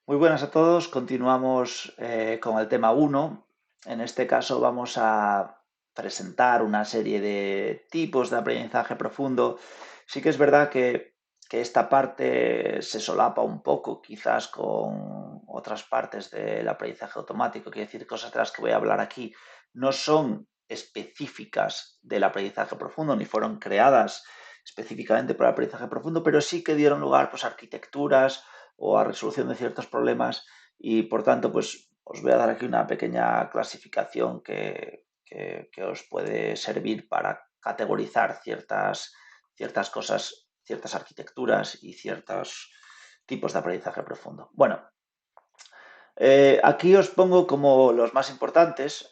Muy buenas a todos. Continuamos con el tema uno. En este caso vamos a presentar una serie de tipos de aprendizaje profundo. Sí que es verdad que esta parte se solapa un poco quizás con otras partes del aprendizaje automático. Quiere decir, cosas de las que voy a hablar aquí no son específicas del aprendizaje profundo ni fueron creadas específicamente para el aprendizaje profundo, pero sí que dieron lugar pues, a arquitecturas o a resolución de ciertos problemas y por tanto pues os voy a dar aquí una pequeña clasificación que os puede servir para categorizar ciertas cosas, ciertas arquitecturas y ciertos tipos de aprendizaje profundo. Bueno, aquí os pongo como los más importantes,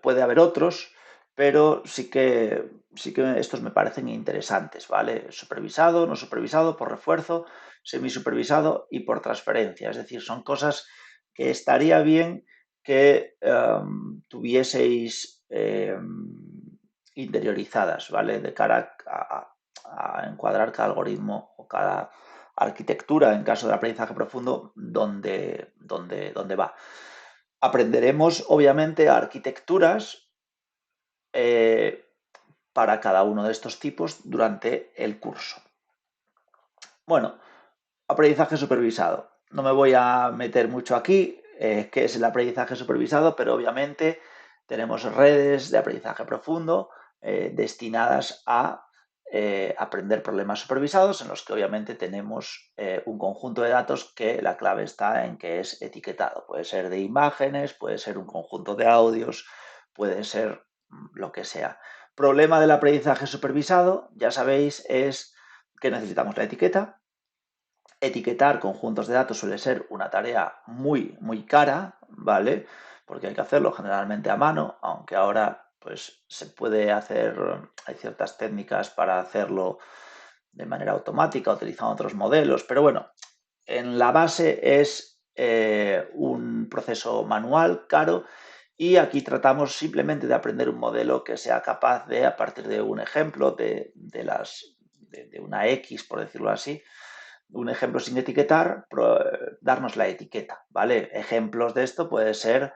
puede haber otros, pero sí que estos me parecen interesantes, ¿vale? Supervisado, no supervisado, por refuerzo, semisupervisado y por transferencia. Es decir, son cosas que estaría bien que tuvieseis interiorizadas, ¿vale? De cara a encuadrar cada algoritmo o cada arquitectura, en caso de aprendizaje profundo, donde va. Aprenderemos, obviamente, arquitecturas eh, para cada uno de estos tipos durante el curso. Bueno, aprendizaje supervisado. No me voy a meter mucho aquí, qué es el aprendizaje supervisado, pero obviamente tenemos redes de aprendizaje profundo destinadas a aprender problemas supervisados en los que obviamente tenemos un conjunto de datos que la clave está en que es etiquetado. Puede ser de imágenes, puede ser un conjunto de audios, puede ser lo que sea. Problema del aprendizaje supervisado, ya sabéis, es que necesitamos la etiqueta. Etiquetar conjuntos de datos suele ser una tarea muy cara, ¿vale? Porque hay que hacerlo generalmente a mano, aunque ahora pues se puede hacer, hay ciertas técnicas para hacerlo de manera automática utilizando otros modelos, pero bueno, en la base es un proceso manual, caro, y aquí tratamos simplemente de aprender un modelo que sea capaz de, a partir de un ejemplo, de una X, por decirlo así, un ejemplo sin etiquetar, darnos la etiqueta, ¿vale? Ejemplos de esto puede ser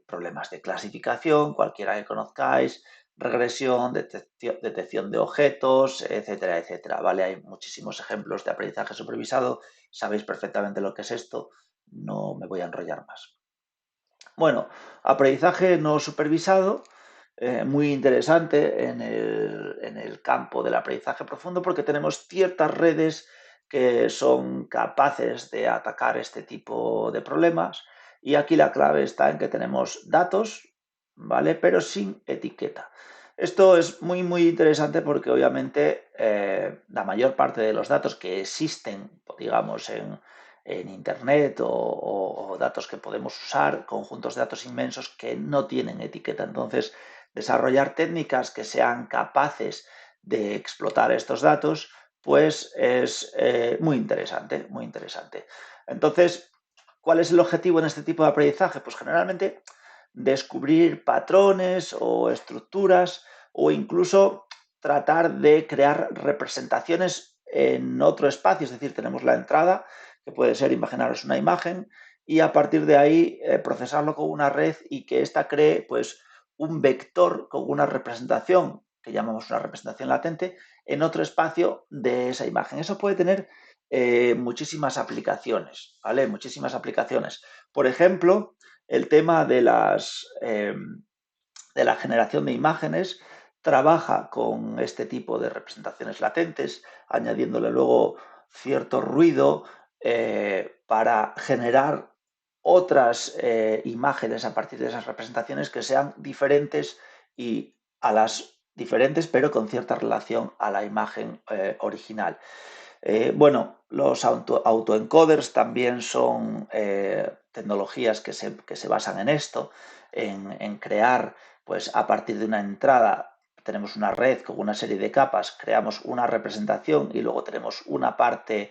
problemas de clasificación, cualquiera que conozcáis, regresión, detección de objetos, etcétera, etcétera, ¿vale? Hay muchísimos ejemplos de aprendizaje supervisado, sabéis perfectamente lo que es esto, no me voy a enrollar más. Bueno, aprendizaje no supervisado, muy interesante en el campo del aprendizaje profundo porque tenemos ciertas redes que son capaces de atacar este tipo de problemas y aquí la clave está en que tenemos datos, ¿vale? Pero sin etiqueta. Esto es muy interesante porque obviamente la mayor parte de los datos que existen, digamos, en Internet o datos que podemos usar, conjuntos de datos inmensos que no tienen etiqueta. Entonces, desarrollar técnicas que sean capaces de explotar estos datos, pues es muy interesante, muy interesante. Entonces, ¿cuál es el objetivo en este tipo de aprendizaje? Pues generalmente descubrir patrones o estructuras o incluso tratar de crear representaciones en otro espacio, es decir, tenemos la entrada, que puede ser, imaginaros, una imagen, y a partir de ahí procesarlo con una red y que ésta cree pues un vector con una representación, que llamamos una representación latente, en otro espacio de esa imagen. Eso puede tener muchísimas aplicaciones, ¿vale? Muchísimas aplicaciones. Por ejemplo, el tema de la generación de imágenes trabaja con este tipo de representaciones latentes, añadiéndole luego cierto ruido para generar otras imágenes a partir de esas representaciones que sean diferentes y a las diferentes, pero con cierta relación a la imagen original. Bueno, los autoencoders también son tecnologías que se basan en esto, en crear, pues a partir de una entrada, tenemos una red con una serie de capas, creamos una representación y luego tenemos una parte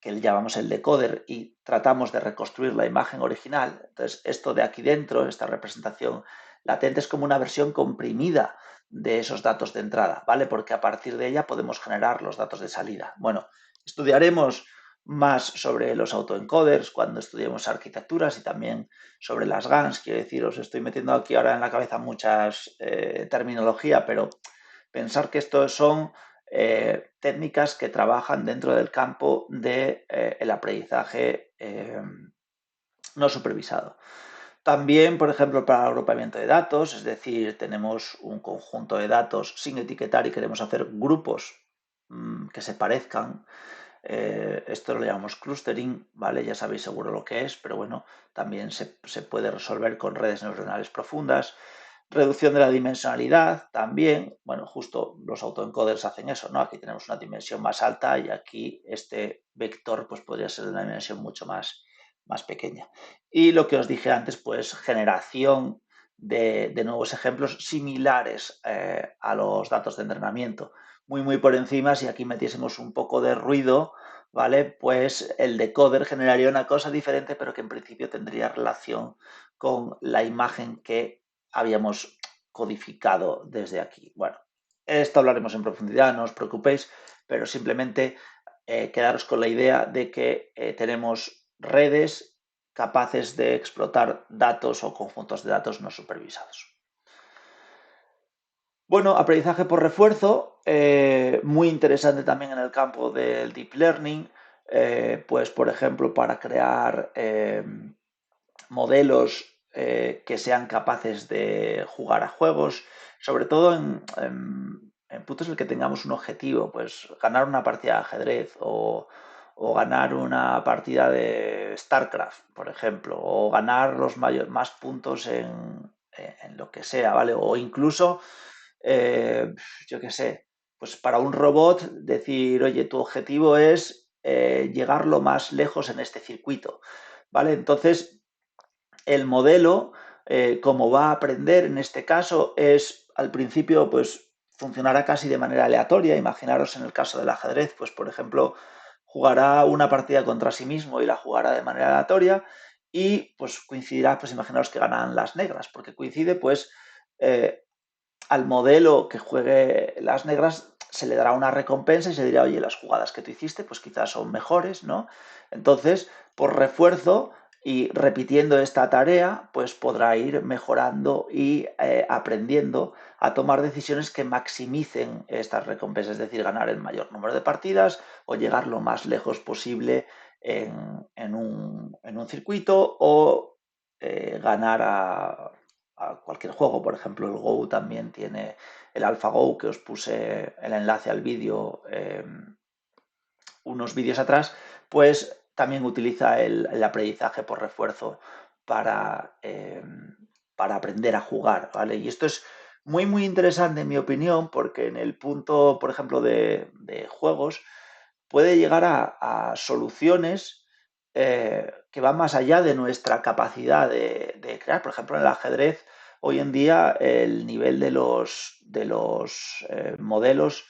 que le llamamos el decoder y tratamos de reconstruir la imagen original. Entonces, esto de aquí dentro, esta representación latente, es como una versión comprimida de esos datos de entrada, ¿vale? Porque a partir de ella podemos generar los datos de salida. Bueno, estudiaremos más sobre los autoencoders cuando estudiemos arquitecturas y también sobre las GANs. Quiero decir, os estoy metiendo aquí ahora en la cabeza muchas terminología, pero pensar que estos son técnicas que trabajan dentro del campo del aprendizaje no supervisado. También, por ejemplo, para el agrupamiento de datos, es decir, tenemos un conjunto de datos sin etiquetar y queremos hacer grupos que se parezcan. Esto lo llamamos clustering, ¿vale? Ya sabéis seguro lo que es, pero bueno, también se puede resolver con redes neuronales profundas. Reducción de la dimensionalidad también, bueno, justo los autoencoders hacen eso, ¿no? Aquí tenemos una dimensión más alta y aquí este vector pues podría ser de una dimensión mucho más pequeña. Y lo que os dije antes, pues generación de nuevos ejemplos similares a los datos de entrenamiento. Muy por encima, si aquí metiésemos un poco de ruido, ¿vale? Pues el decoder generaría una cosa diferente, pero que en principio tendría relación con la imagen que habíamos codificado desde aquí. Bueno, esto hablaremos en profundidad, no os preocupéis, pero simplemente quedaros con la idea de que tenemos redes capaces de explotar datos o conjuntos de datos no supervisados. Bueno, aprendizaje por refuerzo, muy interesante también en el campo del deep learning, pues por ejemplo para crear modelos que sean capaces de jugar a juegos, sobre todo en puntos en el que tengamos un objetivo, pues ganar una partida de ajedrez o ganar una partida de StarCraft, por ejemplo, o ganar más puntos en lo que sea, ¿vale? O incluso, eh, yo qué sé, pues para un robot decir, oye, tu objetivo es llegar lo más lejos en este circuito, ¿vale? Entonces, el modelo, como va a aprender en este caso, es al principio, pues funcionará casi de manera aleatoria. Imaginaros en el caso del ajedrez, pues por ejemplo, jugará una partida contra sí mismo y la jugará de manera aleatoria y pues coincidirá, pues imaginaros que ganan las negras, porque coincide pues al modelo que juegue las negras se le dará una recompensa y se dirá, oye, las jugadas que tú hiciste pues quizás son mejores, ¿no? Entonces, por refuerzo y repitiendo esta tarea, pues podrá ir mejorando y aprendiendo a tomar decisiones que maximicen estas recompensas, es decir, ganar el mayor número de partidas o llegar lo más lejos posible en un circuito o ganar a cualquier juego. Por ejemplo, el Go también tiene el AlphaGo, que os puse el enlace al vídeo unos vídeos atrás, pues también utiliza el aprendizaje por refuerzo para, para aprender a jugar, ¿vale? Y esto es muy interesante en mi opinión, porque en el punto, por ejemplo, de juegos, puede llegar a soluciones que van más allá de nuestra capacidad de crear. Por ejemplo, en el ajedrez, hoy en día el nivel de los modelos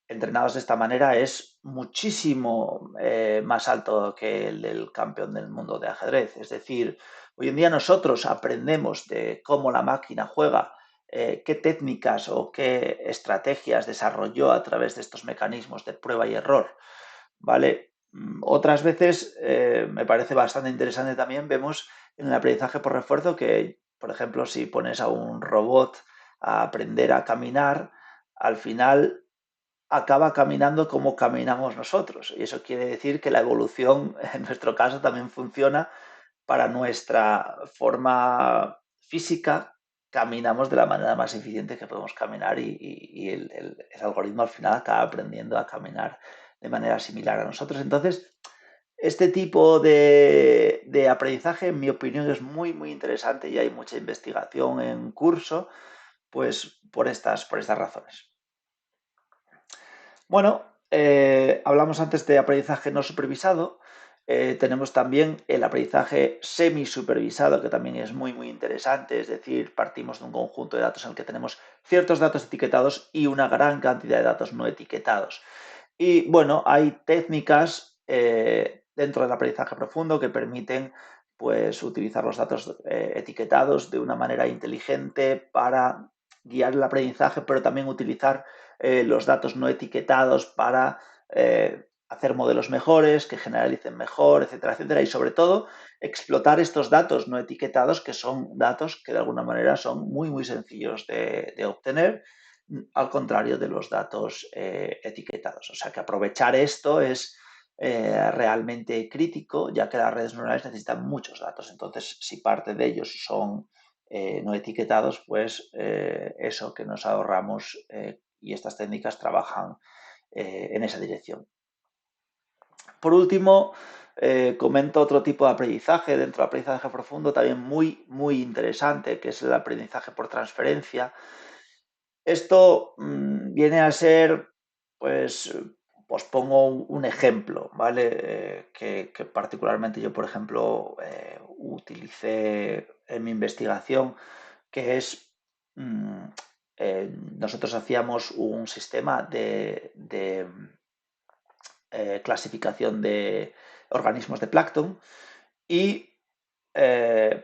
entrenados de esta manera es muchísimo más alto que el del campeón del mundo de ajedrez. Es decir, hoy en día nosotros aprendemos de cómo la máquina juega, qué técnicas o qué estrategias desarrolló a través de estos mecanismos de prueba y error, ¿vale? Otras veces me parece bastante interesante también, vemos en el aprendizaje por refuerzo que, por ejemplo, si pones a un robot a aprender a caminar, al final acaba caminando como caminamos nosotros. Y eso quiere decir que la evolución, en nuestro caso, también funciona para nuestra forma física. Caminamos de la manera más eficiente que podemos caminar y el algoritmo al final acaba aprendiendo a caminar de manera similar a nosotros. Entonces, este tipo de aprendizaje, en mi opinión, es muy interesante y hay mucha investigación en curso, pues por estas razones. Bueno, hablamos antes de aprendizaje no supervisado. Tenemos también el aprendizaje semi-supervisado, que también es muy interesante. Es decir, partimos de un conjunto de datos en el que tenemos ciertos datos etiquetados y una gran cantidad de datos no etiquetados. Y bueno, hay técnicas dentro del aprendizaje profundo que permiten pues, utilizar los datos etiquetados de una manera inteligente para guiar el aprendizaje, pero también utilizar los datos no etiquetados para hacer modelos mejores, que generalicen mejor, etcétera, etcétera. Y sobre todo, explotar estos datos no etiquetados, que son datos que de alguna manera son muy, muy sencillos de obtener, al contrario de los datos etiquetados. O sea que aprovechar esto es realmente crítico, ya que las redes neuronales necesitan muchos datos. Entonces, si parte de ellos son no etiquetados, pues eso que nos ahorramos y estas técnicas trabajan en esa dirección. Por último, comento otro tipo de aprendizaje dentro del aprendizaje profundo, también muy, muy interesante, que es el aprendizaje por transferencia. Esto viene a ser, pues pongo un ejemplo, ¿vale? Que particularmente yo, por ejemplo, utilicé en mi investigación, que es, mm, nosotros hacíamos un sistema de clasificación de organismos de plancton y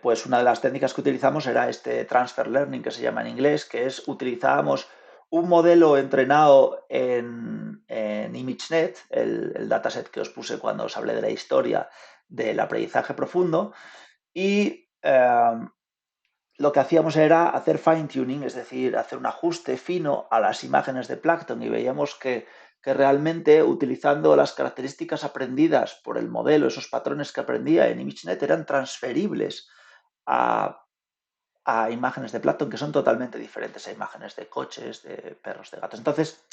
pues una de las técnicas que utilizamos era este transfer learning que se llama en inglés, que es utilizábamos un modelo entrenado en ImageNet, el dataset que os puse cuando os hablé de la historia del aprendizaje profundo, y lo que hacíamos era hacer fine tuning, es decir, hacer un ajuste fino a las imágenes de plancton y veíamos que realmente utilizando las características aprendidas por el modelo, esos patrones que aprendía en ImageNet eran transferibles a imágenes de plancton que son totalmente diferentes a imágenes de coches, de perros, de gatos. Entonces,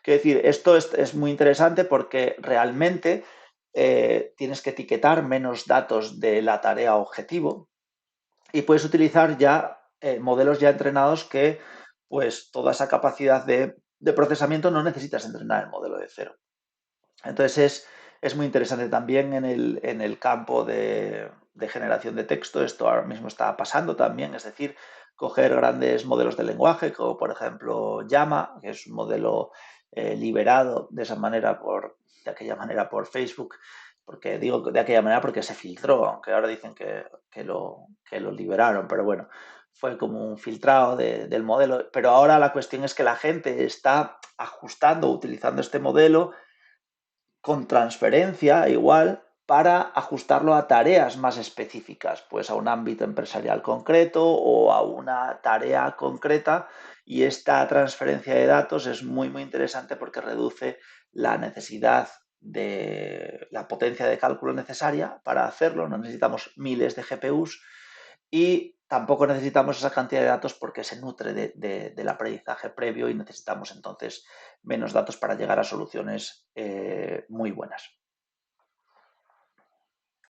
quiero decir, esto es muy interesante porque realmente tienes que etiquetar menos datos de la tarea objetivo y puedes utilizar ya modelos ya entrenados que pues toda esa capacidad de procesamiento no necesitas entrenar el modelo de cero. Entonces es muy interesante también en el campo de generación de texto. Esto ahora mismo está pasando también, es decir, coger grandes modelos de lenguaje, como por ejemplo Llama, que es un modelo liberado de esa manera de aquella manera por Facebook, porque digo de aquella manera porque se filtró, aunque ahora dicen que lo liberaron, pero bueno, fue como un filtrado del modelo. Pero ahora la cuestión es que la gente está ajustando, utilizando este modelo con transferencia igual para ajustarlo a tareas más específicas, pues a un ámbito empresarial concreto o a una tarea concreta. Y esta transferencia de datos es muy, muy interesante porque reduce la necesidad de la potencia de cálculo necesaria para hacerlo. No necesitamos miles de GPUs y tampoco necesitamos esa cantidad de datos porque se nutre del aprendizaje previo y necesitamos entonces menos datos para llegar a soluciones muy buenas.